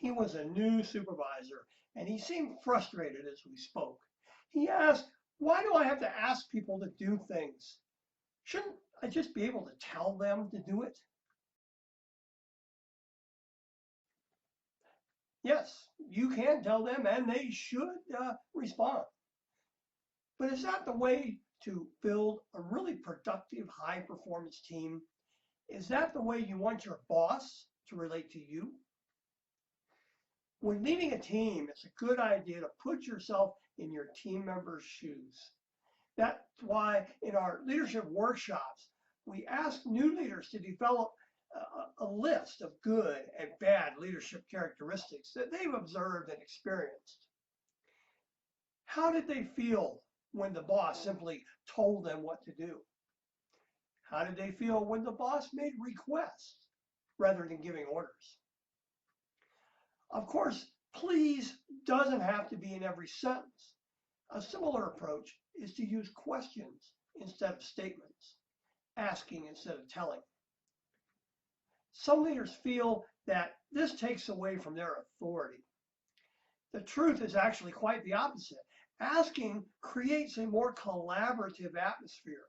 He was a new supervisor, and he seemed frustrated as we spoke. He asked, "Why do I have to ask people to do things? Shouldn't I just be able to tell them to do it?" Yes, you can tell them, and they should respond. But is that the way to build a really productive, high performance team? Is that the way you want your boss to relate to you? When leading a team, it's a good idea to put yourself in your team members' shoes. That's why in our leadership workshops, we ask new leaders to develop a list of good and bad leadership characteristics that they've observed and experienced. How did they feel when the boss simply told them what to do? How did they feel when the boss made requests rather than giving orders? Of course, please doesn't have to be in every sentence. A similar approach is to use questions instead of statements, asking instead of telling. Some leaders feel that this takes away from their authority. The truth is actually quite the opposite. Asking creates a more collaborative atmosphere,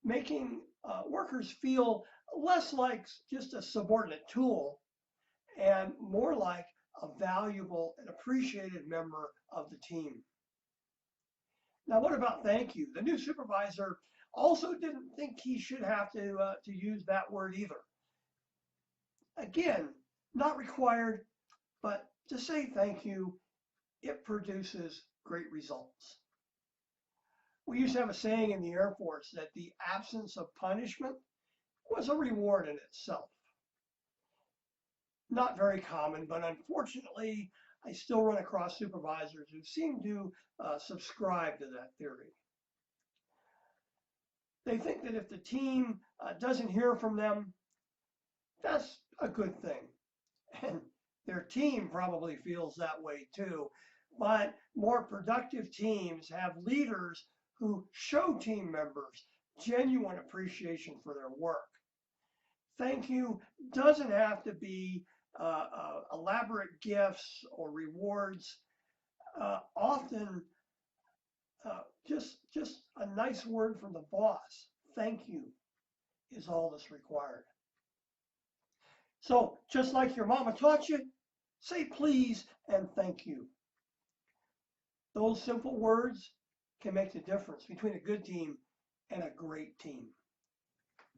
making workers feel less like just a subordinate tool and more like a valuable and appreciated member of the team. Now, what about thank you? The new supervisor also didn't think he should have to use that word either. Again, not required, but to say thank you, it produces great results. We used to have a saying in the Air Force that the absence of punishment was a reward in itself. Not very common, but unfortunately, I still run across supervisors who seem to subscribe to that theory. They think that if the team doesn't hear from them, that's a good thing. And their team probably feels that way too. But more productive teams have leaders who show team members genuine appreciation for their work. Thank you doesn't have to be elaborate gifts or rewards. Often, just a nice word from the boss. Thank you is all that's required. So just like your mama taught you, say please and thank you. Those simple words can make the difference between a good team and a great team.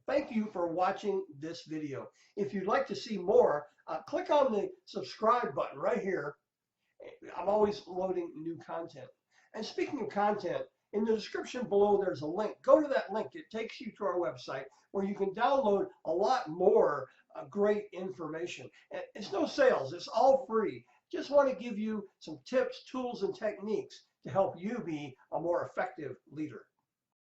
Thank you for watching this video. If you'd like to see more, click on the subscribe button right here. I'm always loading new content. And speaking of content, in the description below there's a link. Go to that link. It takes you to our website where you can download a lot more great information. And it's no sales. It's all free. Just want to give you some tips, tools, and techniques to help you be a more effective leader.